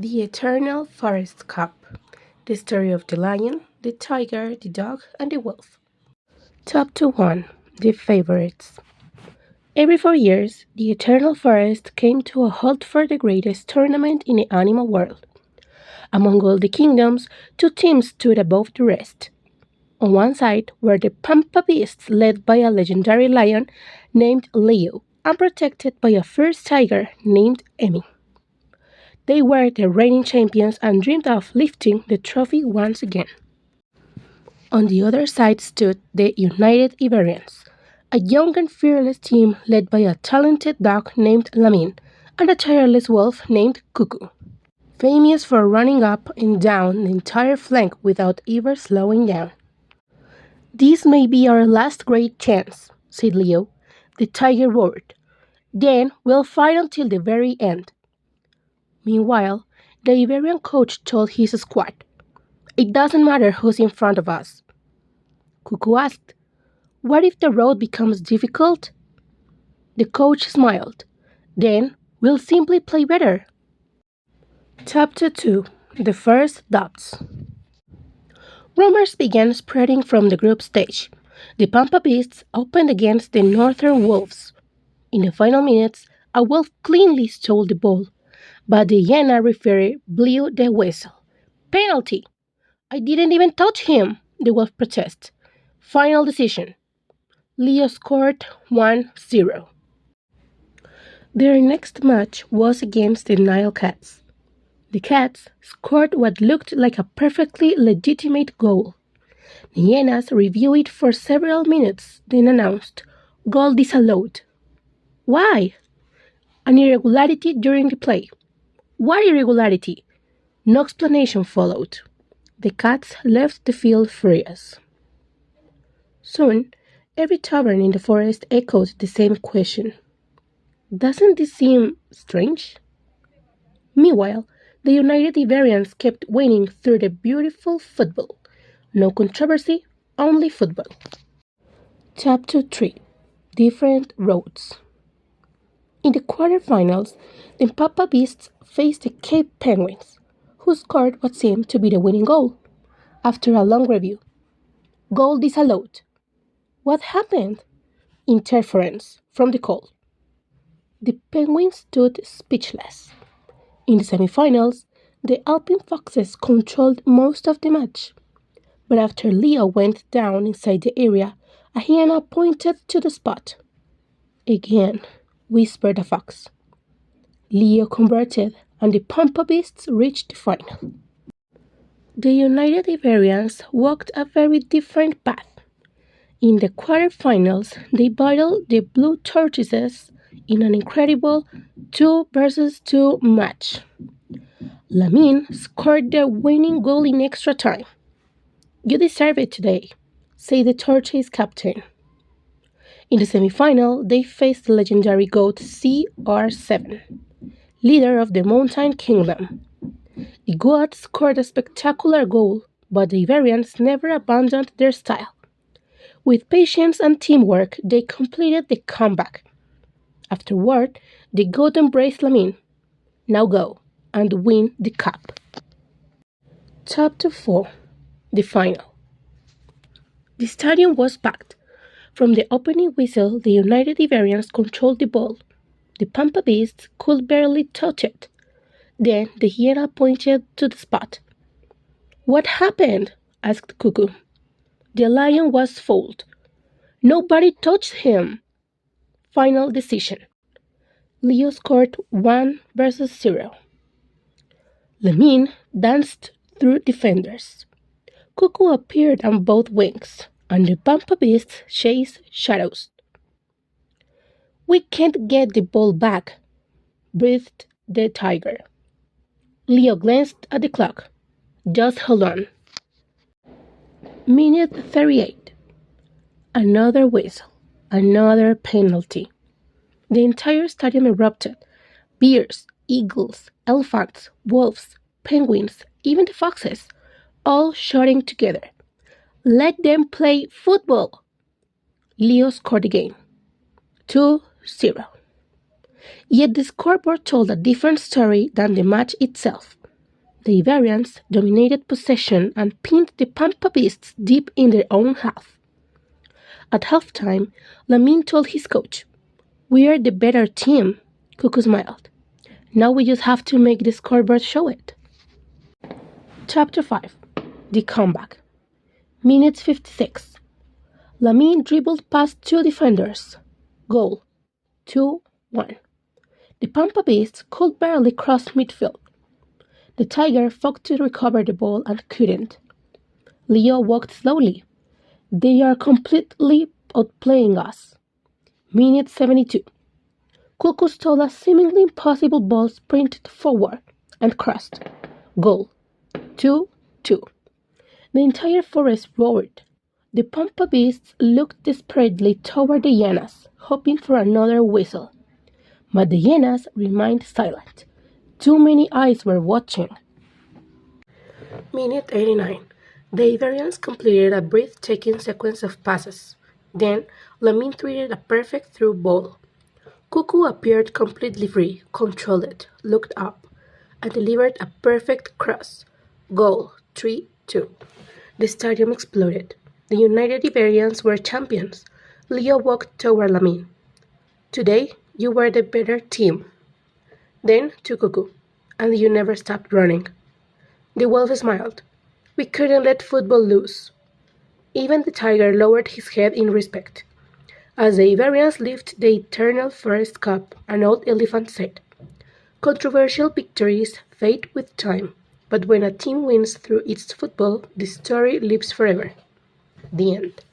The Eternal Forest Cup. The story of the lion, the tiger, the dog, and the wolf. Chapter 1. The Favorites. Every 4 years, the Eternal Forest came to a halt for the greatest tournament in the animal world. Among all the kingdoms, two teams stood above the rest. On one side were the Pampa Beasts led by a legendary lion named Leo and protected by a fierce tiger named Emmy. They were the reigning champions and dreamed of lifting the trophy once again. On the other side stood the United Iberians, a young and fearless team led by a talented dog named Lamin and a tireless wolf named Cuckoo, famous for running up and down the entire flank without ever slowing down. "This may be our last great chance," said Leo. The tiger roared. "Then we'll fight until the very end." Meanwhile, the Iberian coach told his squad, "It doesn't matter who's in front of us." Cuckoo asked, "What if the road becomes difficult?" The coach smiled. "Then we'll simply play better." Chapter 2. The First Doubts. Rumors began spreading from the group stage. The Pampa Beasts opened against the Northern Wolves. In the final minutes, a wolf cleanly stole the ball, but the Hyena referee blew the whistle. "Penalty! I didn't even touch him," the wolf protested. Final decision. Leo scored 1-0. Their next match was against the Nile Cats. The Cats scored what looked like a perfectly legitimate goal. The Hyenas reviewed it for several minutes, then announced, "Goal disallowed." "Why?" "An irregularity during the play." "What irregularity?" No explanation followed. The Cats left the field furious. Soon, every tavern in the forest echoed the same question. "Doesn't this seem strange?" Meanwhile, the United Iberians kept winning through the beautiful football. No controversy, only football. Chapter 3. Different Roads. In the quarterfinals, the Papa Beasts faced the Cape Penguins, who scored what seemed to be the winning goal. After a long review, "Goal disallowed." "What happened?" "Interference," from the call. The Penguins stood speechless. In the semifinals, the Alpine Foxes controlled most of the match. But after Leo went down inside the area, a hyena pointed to the spot. "Again," whispered a fox. Leo converted, and the Pampa Beasts reached the final. The United Iberians walked a very different path. In the quarterfinals, they battled the Blue Tortoises in an incredible 2-versus-2 match. Lamin scored the winning goal in extra time. "You deserve it today," said the Tortoise captain. In the semifinal, they faced the legendary goat CR7, leader of the Mountain Kingdom. The goat scored a spectacular goal, but the Iberians never abandoned their style. With patience and teamwork, they completed the comeback. Afterward, the goat embraced Lamin. "Now go and win the cup." Chapter 4. The Final. The stadium was packed. From the opening whistle, the United Iberians controlled the ball. The Pampa Beasts could barely touch it. Then the hyena pointed to the spot. "What happened?" asked Cuckoo. "The lion was fouled." "Nobody touched him." Final decision. Leo scored 1-0. Lamin danced through defenders. Cuckoo appeared on both wings, and the Pampa Beasts chased shadows. "We can't get the ball back," breathed the tiger. Leo glanced at the clock. "Just hold on." Minute 38. Another whistle. Another penalty. The entire stadium erupted. Bears, eagles, elephants, wolves, penguins, even the foxes, all shouting together. "Let them play football." Leo scored again. 2-0. Yet the scoreboard told a different story than the match itself. The Iberians dominated possession and pinned the Pampa Beasts deep in their own half. At halftime, Lamin told his coach, "We are the better team." Cuckoo smiled. "Now we just have to make the scoreboard show it." Chapter 5. The Comeback. Minute 56. Lamin dribbled past two defenders. Goal. 2-1. The Pampa Beasts could barely cross midfield. The Tiger fought to recover the ball and couldn't. Leo walked slowly. "They are completely outplaying us." Minute 72. Cuckoo stole a seemingly impossible ball, sprinted forward, and crossed. Goal. 2-2. The entire forest roared. The Pampa Beasts looked desperately toward the hyenas, hoping for another whistle. But the hyenas remained silent. Too many eyes were watching. Minute 89. The Iberians completed a breathtaking sequence of passes. Then, Lamin threaded a perfect through ball. Cuckoo appeared completely free, controlled it, looked up, and delivered a perfect cross. Goal. 3-2. The stadium exploded. The United Iberians were champions. Leo walked toward Lamin. "Today, you were the better team." Then to Cuckoo. "And you never stopped running." The wolf smiled. "We couldn't let football lose." Even the tiger lowered his head in respect. As the Iberians lifted the eternal Forest Cup, an old elephant said, "Controversial victories fade with time, but when a team wins through its football, the story lives forever." The end.